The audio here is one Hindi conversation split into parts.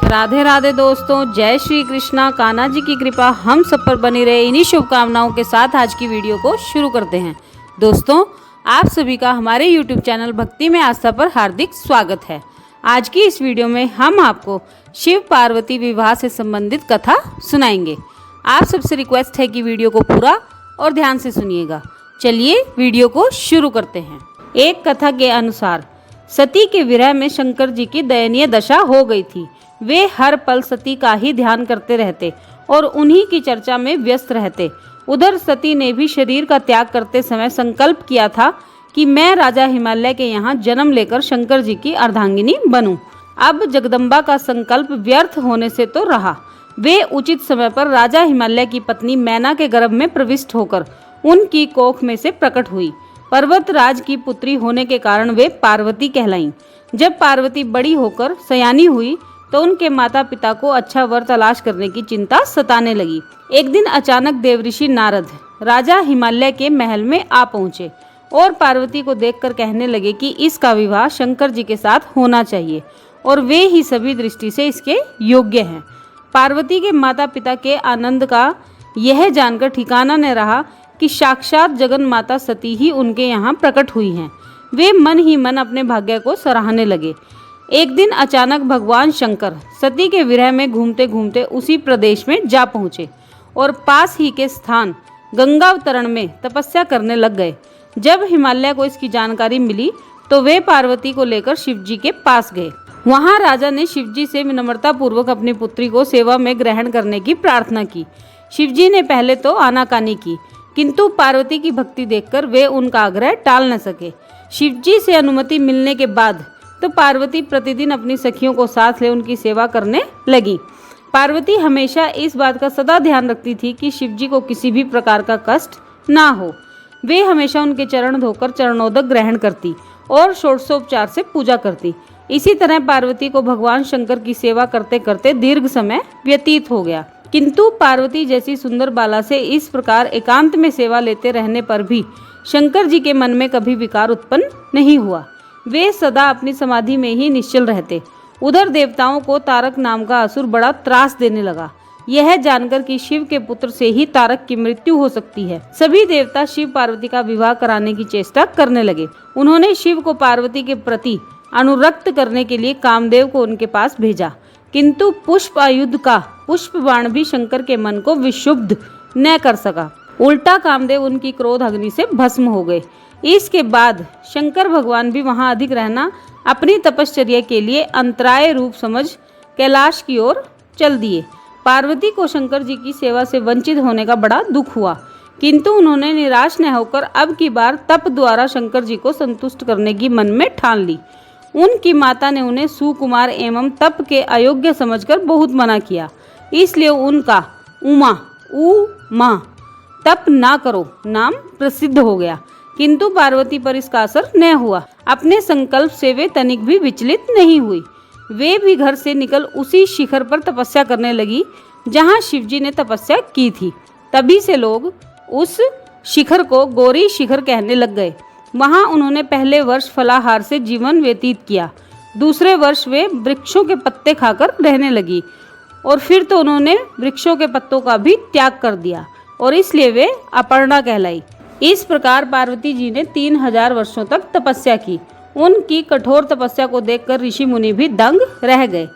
राधे राधे दोस्तों, जय श्री कृष्णा। कान्हा जी की कृपा हम सब पर बनी रहे, इन्हीं शुभकामनाओं के साथ आज की वीडियो को शुरू करते हैं। दोस्तों, आप सभी का हमारे YouTube चैनल भक्ति में आस्था पर हार्दिक स्वागत है। आज की इस वीडियो में हम आपको शिव पार्वती विवाह से संबंधित कथा सुनाएंगे। आप सबसे रिक्वेस्ट है कि वीडियो को पूरा और ध्यान से सुनिएगा। चलिए वीडियो को शुरू करते हैं। एक कथा के अनुसार सती के विरह में शंकर जी की दयनीय दशा हो गई थी। वे हर पल सती का ही ध्यान करते रहते और उन्हीं की चर्चा में व्यस्त रहते। उधर सती ने भी शरीर का त्याग करते समय संकल्प किया था कि मैं राजा हिमालय के यहाँ जन्म लेकर शंकर जी की अर्धांगिनी बनूं। अब जगदम्बा का संकल्प व्यर्थ होने से तो रहा। वे उचित समय पर राजा हिमालय की पत्नी मैना के गर्भ में प्रविष्ट होकर उनकी कोख में से प्रकट हुई। पर्वतराज की पुत्री होने के कारण वे पार्वती कहलाईं। जब पार्वती बड़ी होकर सयानी हुई तो उनके माता पिता को अच्छा वर तलाश करने की चिंता सताने लगी। एक दिन अचानक देवऋषि नारद राजा हिमालय के महल में आ पहुंचे और पार्वती को देखकर कहने लगे कि इसका विवाह शंकर जी के साथ होना चाहिए और वे ही सभी दृष्टि से इसके योग्य हैं। पार्वती के माता पिता के आनंद का यह जानकर ठिकाना न रहा कि साक्षात जगन माता सती ही उनके यहाँ प्रकट हुई हैं। वे मन ही मन अपने भाग्य को सराहने लगे। एक दिन अचानक भगवान शंकर सती के विरह में घूमते घूमते उसी प्रदेश में जा पहुँचे और पास ही के स्थान गंगावतरण में तपस्या करने लग गए। जब हिमालय को इसकी जानकारी मिली तो वे पार्वती को लेकर शिवजी के पास गए। वहाँ राजा ने शिवजी से विनम्रता पूर्वक अपनी पुत्री को सेवा में ग्रहण करने की प्रार्थना की। शिवजी ने पहले तो आनाकानी की, किंतु पार्वती की भक्ति देखकर वे उनका आग्रह टाल न सके। शिवजी से अनुमति मिलने के बाद तो पार्वती प्रतिदिन अपनी सखियों को साथ ले उनकी सेवा करने लगी। पार्वती हमेशा इस बात का सदा ध्यान रखती थी कि शिवजी को किसी भी प्रकार का कष्ट ना हो। वे हमेशा उनके चरण धोकर चरणोदक ग्रहण करती और षोडशोपचार से पूजा करती। इसी तरह पार्वती को भगवान शंकर की सेवा करते करते दीर्घ समय व्यतीत हो गया। किंतु पार्वती जैसी सुंदर बाला से इस प्रकार एकांत में सेवा लेते रहने पर भी शंकर जी के मन में कभी विकार उत्पन्न नहीं हुआ। वे सदा अपनी समाधि में ही निश्चल रहते। उधर देवताओं को तारक नाम का असुर बड़ा त्रास देने लगा। यह जानकर कि शिव के पुत्र से ही तारक की मृत्यु हो सकती है, सभी देवता शिव पार्वती का विवाह कराने की चेष्टा करने लगे। उन्होंने शिव को पार्वती के प्रति अनुरक्त करने के लिए कामदेव को उनके पास भेजा, किंतु पुष्प आयुध का पुष्प बाण भी शंकर के मन को विशुद्ध न कर सका। उल्टा कामदेव उनकी क्रोध अग्नि से भस्म हो गए। इसके बाद शंकर भगवान भी वहां अधिक रहना अपनी तपश्चर्या के लिए अंतराय रूप समझ कैलाश की ओर चल दिए। पार्वती को शंकर जी की सेवा से वंचित होने का बड़ा दुख हुआ, किंतु उन्होंने निराश न होकर अब की बार तप द्वारा शंकर जी को संतुष्ट करने की मन में ठान ली। उनकी माता ने उन्हें सुकुमार एवं तप के अयोग्य समझकर बहुत मना किया, इसलिए उनका उमा तप ना करो नाम प्रसिद्ध हो गया। किंतु पार्वती पर इसका असर न हुआ। अपने संकल्प से वे तनिक भी विचलित नहीं हुई। वे भी घर से निकल उसी शिखर पर तपस्या करने लगी जहां शिवजी ने तपस्या की थी। तभी से लोग उस शिखर को गौरी शिखर कहने लग गए। वहां उन्होंने पहले वर्ष फलाहार से जीवन व्यतीत किया। दूसरे वर्ष वे वृक्षों के पत्ते खाकर रहने लगी और फिर तो उन्होंने वृक्षों के पत्तों का भी त्याग कर दिया और इसलिए वे अपर्णा कहलाई। इस प्रकार पार्वती जी ने 3000 वर्षों तक तपस्या की। उनकी कठोर तपस्या को देखकर ऋषि मुनि भी दंग रह गए।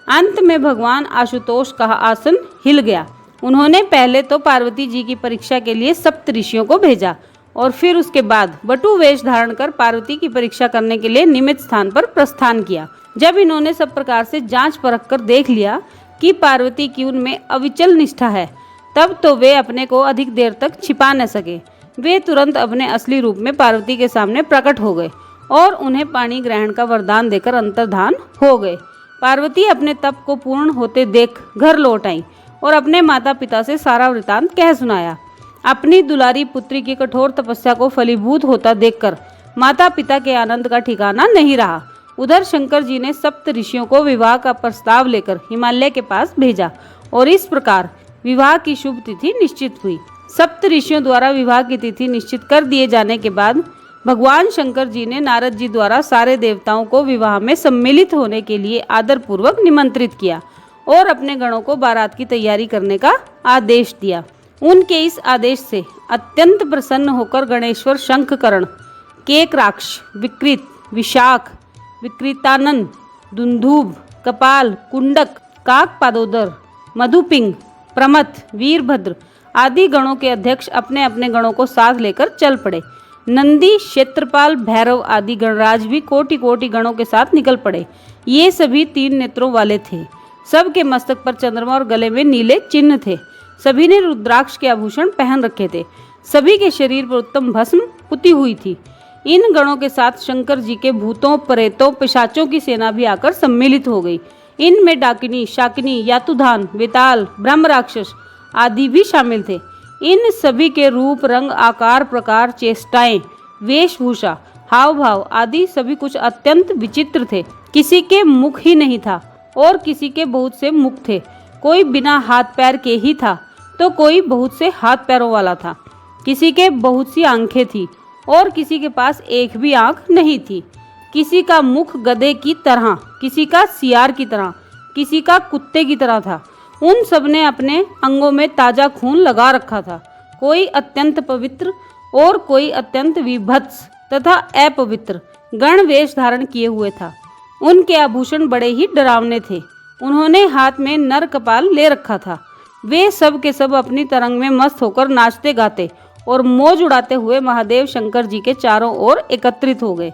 अंत में भगवान आशुतोष का आसन हिल गया। उन्होंने पहले तो पार्वती जी की परीक्षा के लिए सप्त ऋषियों को भेजा और फिर उसके बाद वटु वेश धारण कर पार्वती की परीक्षा करने के लिए निमित स्थान पर प्रस्थान किया। जब इन्होंने सब प्रकार से जांच परख कर देख लिया कि पार्वती की उनमें अविचल निष्ठा है, तब तो वे अपने को अधिक देर तक छिपा न सके। वे तुरंत अपने असली रूप में पार्वती के सामने प्रकट हो गए और उन्हें पाणी ग्रहण का वरदान देकर अंतर्धान हो गए। पार्वती अपने तप को पूर्ण होते देख घर लौट आई और अपने माता पिता से सारा वृतांत कह सुनाया। अपनी दुलारी पुत्री की कठोर तपस्या को फलीभूत होता देखकर माता पिता के आनंद का ठिकाना नहीं रहा। उधर शंकर जी ने सप्त ऋषियों को विवाह का प्रस्ताव लेकर हिमालय के पास भेजा और इस प्रकार विवाह की शुभ तिथि निश्चित हुई। सप्त ऋषियों द्वारा विवाह की तिथि निश्चित कर दिए जाने के बाद भगवान शंकर जी ने नारद जी द्वारा सारे देवताओं को विवाह में सम्मिलित होने के लिए आदर पूर्वक निमंत्रित किया और अपने गणों को बारात की तैयारी करने का आदेश दिया। उनके इस आदेश से अत्यंत प्रसन्न होकर गणेश्वर शंखकर्ण, केकराक्ष, विकृत, विशाख, विकृतानंद, दुंदुभ, कपाल, कुंडक, काकपादोदर, मधुपिंग, प्रमथ, वीरभद्र आदि गणों के अध्यक्ष अपने अपने गणों को साथ लेकर चल पड़े। नंदी, क्षेत्रपाल, भैरव आदि गणराज भी कोटि कोटि गणों के साथ निकल पड़े। ये सभी 3 नेत्रों वाले थे। सबके मस्तक पर चंद्रमा और गले में नीले चिन्ह थे। सभी ने रुद्राक्ष के आभूषण पहन रखे थे। सभी के शरीर पर उत्तम भस्म पुती हुई थी। इन गणों के साथ शंकर जी के भूतों, प्रेतों, पिशाचों की सेना भी आकर सम्मिलित हो गई। इनमें डाकिनी, शाकिनी, यातुधान, बेताल, ब्रह्म राक्षस आदि भी शामिल थे। इन सभी के रूप, रंग, आकार, प्रकार, चेष्टाएं, वेशभूषा, हाव भाव आदि सभी कुछ अत्यंत विचित्र थे। किसी के मुख ही नहीं था और किसी के बहुत से मुख थे। कोई बिना हाथ पैर के ही था तो कोई बहुत से हाथ पैरों वाला था। किसी के बहुत सी आंखें थी और किसी के पास एक भी आंख नहीं थी। किसी का मुख गधे की तरह, किसी का सियार की तरह, किसी का कुत्ते की तरह था। उन सब ने अपने अंगों में ताजा खून लगा रखा था। कोई अत्यंत पवित्र और कोई अत्यंत विभत्स तथा अपवित्र गण वेश धारण किए हुए था। उनके आभूषण बड़े ही डरावने थे। उन्होंने हाथ में नर कपाल ले रखा था। वे सब के सब अपनी तरंग में मस्त होकर नाचते गाते और मौज उड़ाते हुए महादेव शंकर जी के चारों ओर एकत्रित हो गए।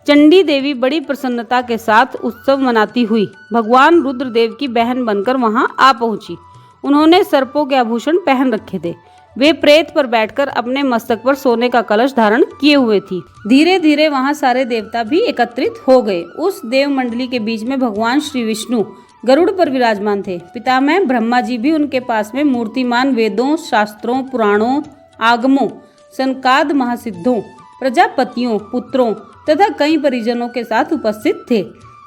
चंडी देवी बड़ी प्रसन्नता के साथ उत्सव मनाती हुई भगवान रुद्रदेव की बहन बनकर वहां आ पहुंची। उन्होंने सर्पों के आभूषण पहन रखे थे। वे प्रेत पर बैठकर अपने मस्तक पर सोने का कलश धारण किए हुए थी। धीरे धीरे वहां सारे देवता भी एकत्रित हो गए। उस देव मंडली के बीच में भगवान श्री विष्णु गरुड़ पर विराजमान थे। पितामह ब्रह्मा जी भी उनके पास में मूर्तिमान वेदों, शास्त्रों, पुराणों, आगमों, सनकाद महासिद्धों, प्रजापतियों, पुत्रों तथा कई परिजनों के साथ उपस्थित थे।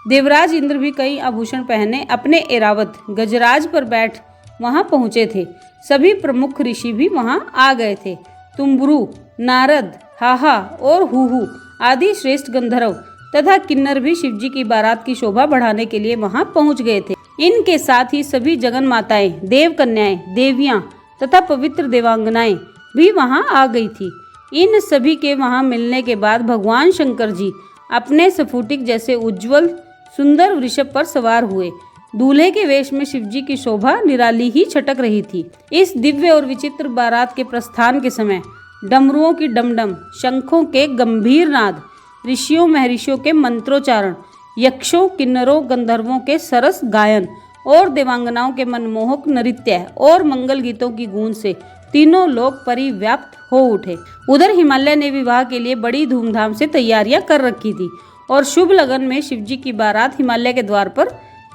देवराज इंद्र भी कई आभूषण पहने अपने एरावत गजराज पर बैठ वहां पहुंचे थे। सभी प्रमुख ऋषि भी वहां आ गए थे। तुम्बरू, नारद, हाहा और हुहू आदि श्रेष्ठ गंधर्व तथा किन्नर भी शिवजी की बारात की शोभा बढ़ाने के लिए वहां पहुंच गए थे। इनके साथ ही सभी जगन माताएं, देव कन्याएं, देवियां तथा पवित्र देवांगनाएं भी वहां आ गई थी। इन सभी के वहां मिलने के बाद भगवान शंकर जी अपने स्फुटिक जैसे उज्जवल सुंदर वृषभ पर सवार हुए। दूल्हे के वेश में शिवजी की शोभा निराली ही छटक रही थी। इस दिव्य और विचित्र बारात के प्रस्थान के समय डमरुओं की डमडम, शंखों के गंभीर नाद, ऋषियों महर्षियों के मंत्रोच्चारण, यक्षों, किन्नरों, गंधर्वों के सरस गायन और देवांगनाओं के मनमोहक नृत्य और मंगल गीतों की गूंज से तीनों लोग परिव्याप्त हो उठे। उधर हिमालय ने विवाह के लिए बड़ी धूमधाम से तैयारियां कर रखी थी और शुभ लगन में शिवजी की बारात हिमालय के द्वार पर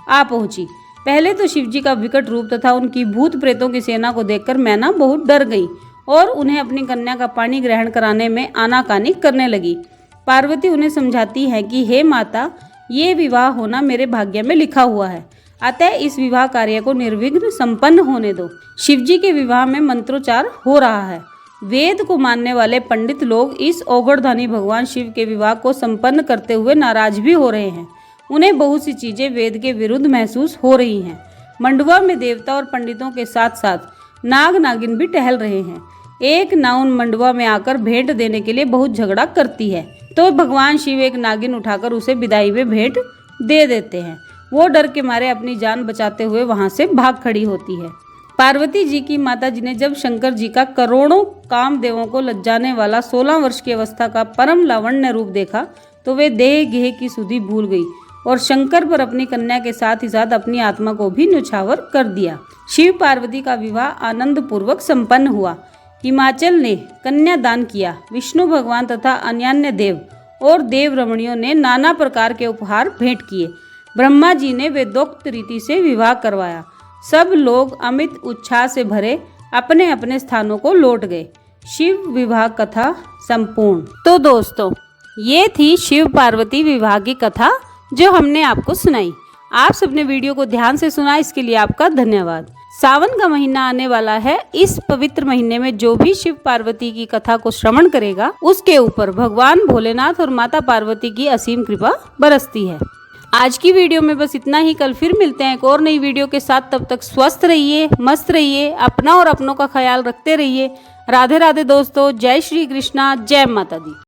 आ पहुंची। पहले तो शिवजी का विकट रूप तथा उनकी भूत प्रेतों की सेना को देखकर मैना बहुत डर गई और उन्हें अपनी कन्या का पानी ग्रहण कराने में आनाकानी करने लगी। पार्वती उन्हें समझाती है कि हे माता, ये विवाह होना मेरे भाग्य में लिखा हुआ है, अतः इस विवाह कार्य को निर्विघ्न संपन्न होने दो। शिवजी के विवाह में मंत्रोच्चार हो रहा है। वेद को मानने वाले पंडित लोग इस औगड़धानी भगवान शिव के विवाह को संपन्न करते हुए नाराज भी हो रहे हैं। उन्हें बहुत सी चीजें वेद के विरुद्ध महसूस हो रही हैं। मंडवा में देवता और पंडितों के साथ साथ नाग नागिन भी टहल रहे हैं। एक नाउन मंडवा में आकर भेंट देने के लिए बहुत झगड़ा करती है, तो भगवान शिव एक नागिन उठाकर उसे विदाई में भेंट दे देते हैं। वो डर के मारे अपनी जान बचाते हुए वहां से भाग खड़ी होती है। पार्वती जी की माता जी ने जब शंकर जी का करोड़ों कामदेवों को लज्जाने वाला 16 वर्ष की अवस्था का परम लावण्य रूप देखा तो वे देह गेह की सुधि भूल गई और शंकर पर अपनी कन्या के साथ ही साथ अपनी आत्मा को भी न्यौछावर कर दिया। शिव पार्वती का विवाह आनंद पूर्वक संपन्न हुआ। हिमाचल ने कन्या दान किया। विष्णु भगवान तथा अन्यान्य देव और देव रमणियों ने नाना प्रकार के उपहार भेंट किए। ब्रह्मा जी ने वेदोक्त रीति से विवाह करवाया। सब लोग अमित उत्साह से भरे अपने अपने स्थानों को लौट गए। शिव विवाह कथा संपूर्ण। तो दोस्तों, ये थी शिव पार्वती विवाह की कथा जो हमने आपको सुनाई। आप सबने वीडियो को ध्यान से सुना, इसके लिए आपका धन्यवाद। सावन का महीना आने वाला है। इस पवित्र महीने में जो भी शिव पार्वती की कथा को श्रवण करेगा उसके ऊपर भगवान भोलेनाथ और माता पार्वती की असीम कृपा बरसती है। आज की वीडियो में बस इतना ही। कल फिर मिलते हैं एक और नई वीडियो के साथ। तब तक स्वस्थ रहिए, मस्त रहिए, अपना और अपनों का ख्याल रखते रहिए। राधे राधे दोस्तों, जय श्री कृष्णा, जय माता दी।